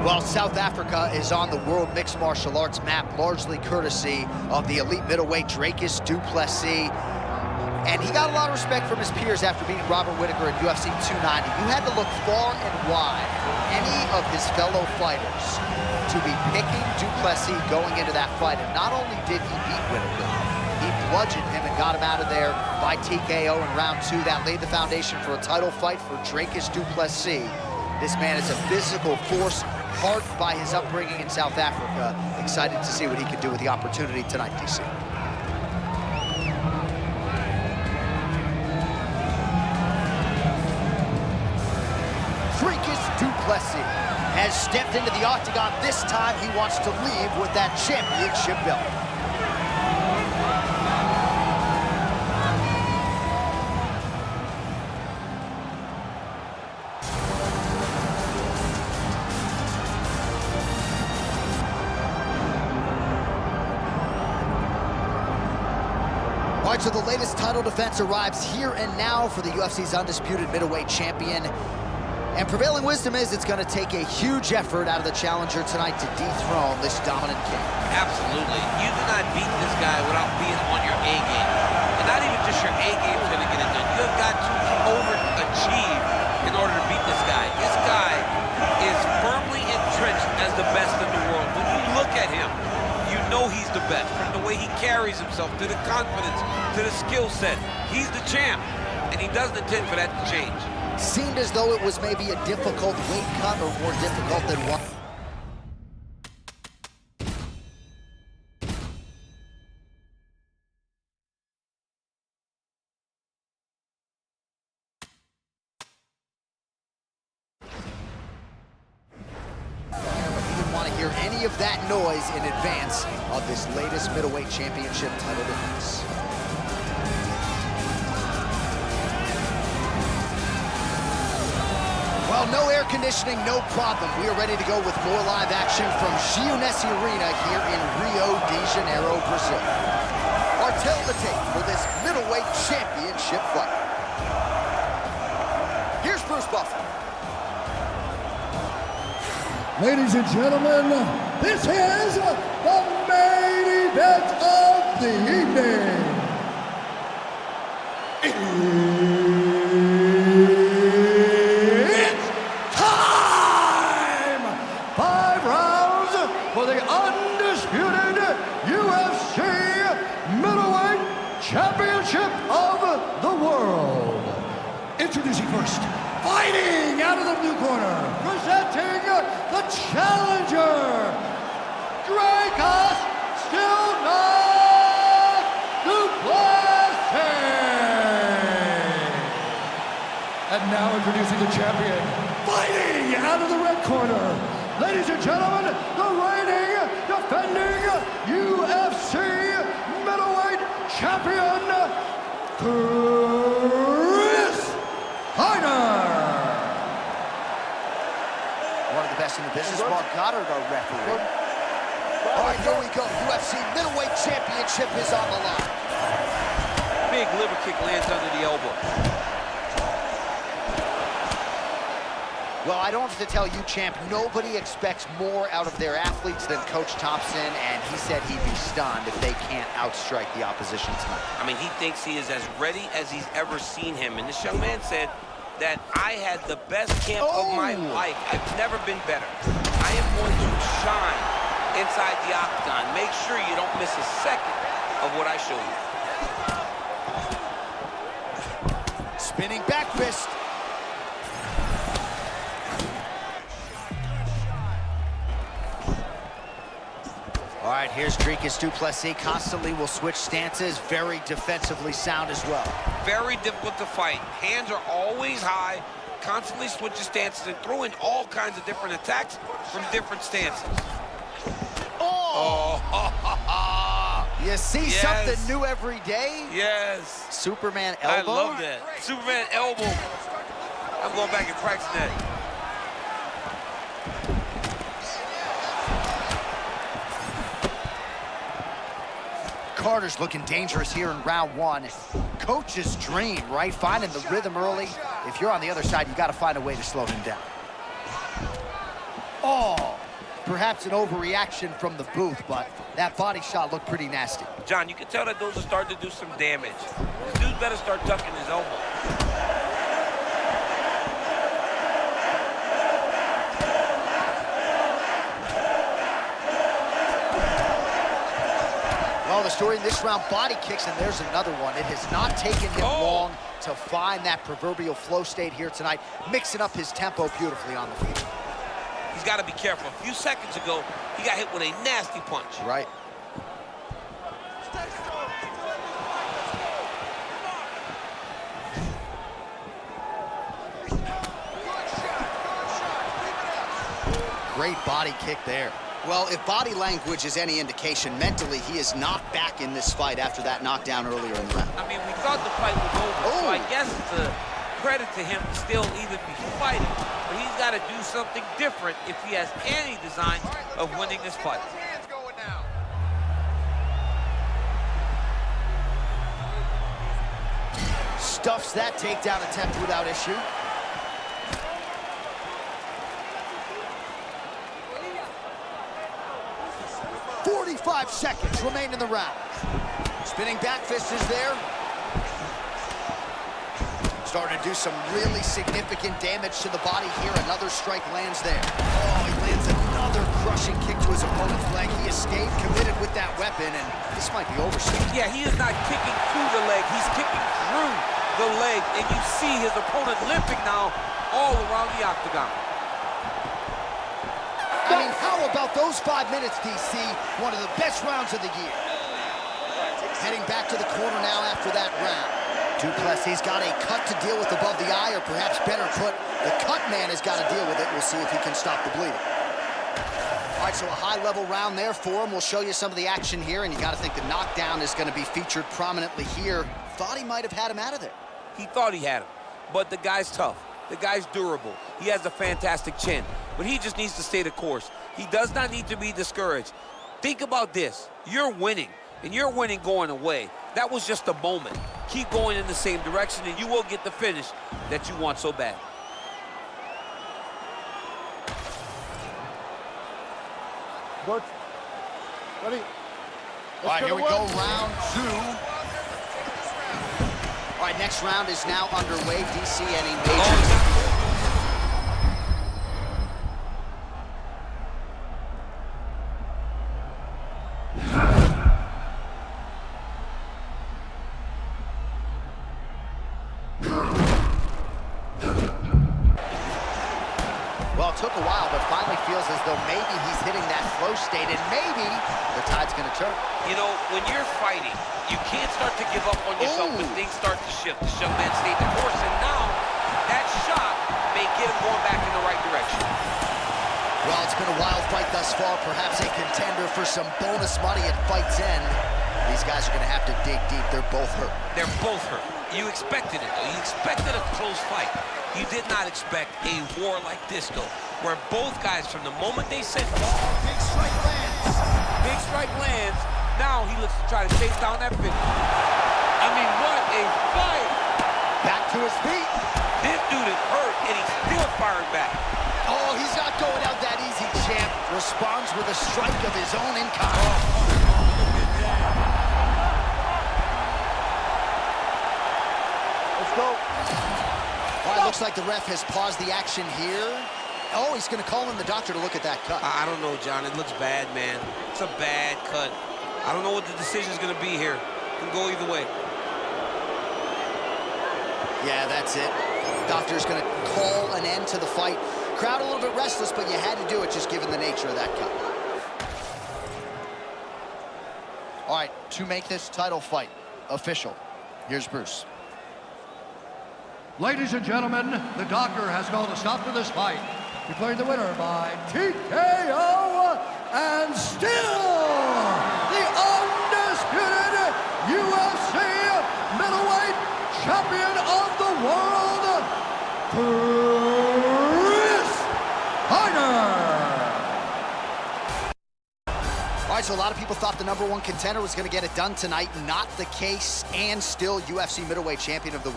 Well, South Africa is on the World Mixed Martial Arts map, largely courtesy of the elite middleweight DRICUS du Plessis. And he got a lot of respect from his peers after beating Robert Whittaker in UFC 290. You had to look far and wide for any of his fellow fighters to be picking du Plessis going into that fight. And not only did he beat Whittaker, he bludgeoned him and got him out of there by TKO in round 2. That laid the foundation for a title fight for DRICUS du Plessis. This man is a physical force, hardened by his upbringing in South Africa. Excited to see what he can do with the opportunity tonight, DC. DRICUS du Plessis has stepped into the octagon. This time he wants to leave with that championship belt. All right, so the latest title defense arrives here and now for the UFC's undisputed middleweight champion. And prevailing wisdom is it's going to take a huge effort out of the challenger tonight to dethrone this dominant king. Absolutely. You do not beat this guy without being on your A game. And not even just your A game is going to get it done. You have got to overachieve in order to beat this guy. This guy is firmly entrenched as the best in the world. When you look at him, you know he's the best. From the way he carries himself, to the confidence, to the skill set. He's the champ, and he doesn't intend for that to change. Seemed as though it was maybe a difficult weight cut, or more difficult than one. Hear any of that noise in advance of this latest middleweight championship title defense. Well, no air conditioning, no problem. We are ready to go with more live action from Jeunesse Arena here in Rio de Janeiro, Brazil. Our tell the tape for this middleweight championship fight. Here's Bruce Buffer. Ladies and gentlemen, this is the main event of the evening. It's time! 5 rounds for the undisputed UFC Middleweight Championship of the world. Introducing first, fighting out of the blue corner, presenting the challenger, DRICUS du Plessis. And now introducing the champion, fighting out of the red corner, ladies and gentlemen, the reigning, defending UFC middleweight champion, One of the best in the business, Mark Goddard, our referee. All right, here we go. UFC middleweight championship is on the line. Big liver kick lands under the elbow. Well, I don't have to tell you, champ, nobody expects more out of their athletes than Coach Thompson, and he said he'd be stunned if they can't outstrike the opposition tonight. I mean, he thinks he is as ready as he's ever seen him. And this young man said that I had the best camp of my life. I've never been better. I am going to shine inside the octagon. Make sure you don't miss a second of what I show you. Spinning back fist. All right, here's DRICUS du Plessis. Constantly will switch stances. Very defensively sound as well. Very difficult to fight. Hands are always high. Constantly switches stances and throw in all kinds of different attacks from different stances. Oh! You see something new every day? Yes. Superman elbow? I love that. Superman elbow. I'm going back and practice that. Carter's looking dangerous here in round 1. Coach's dream, right? Finding the rhythm early. If you're on the other side, you got to find a way to slow him down. Oh! perhaps an overreaction from the booth, but that body shot looked pretty nasty. John, you can tell that those are starting to do some damage. This dude better start tucking his elbow. Well, the story in this round, body kicks, and there's another one. It has not taken him long to find that proverbial flow state here tonight, mixing up his tempo beautifully on the feet. He's got to be careful. A few seconds ago, he got hit with a nasty punch. Right. Great body kick there. Well, if body language is any indication, mentally he is knocked back in this fight after that knockdown earlier in the round. I mean, we thought the fight was over, so I guess it's a credit to him to still even be fighting. But he's got to do something different if he has any design of winning this fight. Stuffs that takedown attempt without issue. "45 seconds remain in the round." Spinning back fist is there. Starting to do some really significant damage to the body here. Another strike lands there. Oh, he lands another crushing kick to his opponent's leg. He escaped, committed with that weapon, and this might be over soon. Yeah, he is not kicking through the leg. He's kicking through the leg, and you see his opponent limping now all around the octagon. I mean, how about those 5 minutes, DC? One of the best rounds of the year. Heading back to the corner now after that round. Duplessis got a cut to deal with above the eye, or perhaps better put, the cut man has got to deal with it. We'll see if he can stop the bleeding. All right, so a high-level round there for him. We'll show you some of the action here, and you got to think the knockdown is going to be featured prominently here. Thought he might have had him out of there. He thought he had him, but the guy's tough. The guy's durable. He has a fantastic chin, but he just needs to stay the course. He does not need to be discouraged. Think about this. You're winning, and you're winning going away. That was just a moment. Keep going in the same direction, and you will get the finish that you want so bad. Coach, ready? All right, here we go, round 2. All right, next round is now underway. DC, any major... Well, it took a while, but finally feels as though maybe he's hitting that flow state, and maybe the tide's going to turn. You know, when you're fighting, you can't start to give up on yourself when things start to shift. The young man stayed the course, and now that shot may get him going back in the right direction. Well, it's been a wild fight thus far, perhaps a contender for some bonus money at fight's end. These guys are going to have to dig deep. They're both hurt. They're both hurt. You expected it, though. You expected a close fight. You did not expect a war like this, though, where both guys, from the moment they said, Big strike lands. big strike lands, now he looks to try to chase down that finish. I mean, what a fight! Back to his feet. This dude is hurt, and he's still firing back. Oh, he's not going out that easy, champ. Responds with a strike of his own in kind. Let's go. All right, looks like the ref has paused the action here. Oh, he's going to call in the doctor to look at that cut. I don't know, John. It looks bad, man. It's a bad cut. I don't know what the decision is going to be here. It can go either way. Yeah, that's it. Doctor's going to call an end to the fight. Crowd a little bit restless, but you had to do it just given the nature of that cut. All right, to make this title fight official, here's Bruce. Ladies and gentlemen, the doctor has called a stop to this fight, declaring the winner by TKO, and still the undisputed UFC middleweight champion of the world, All right, so a lot of people thought the #1 contender was going to get it done tonight. Not the case, and still UFC middleweight champion of the world.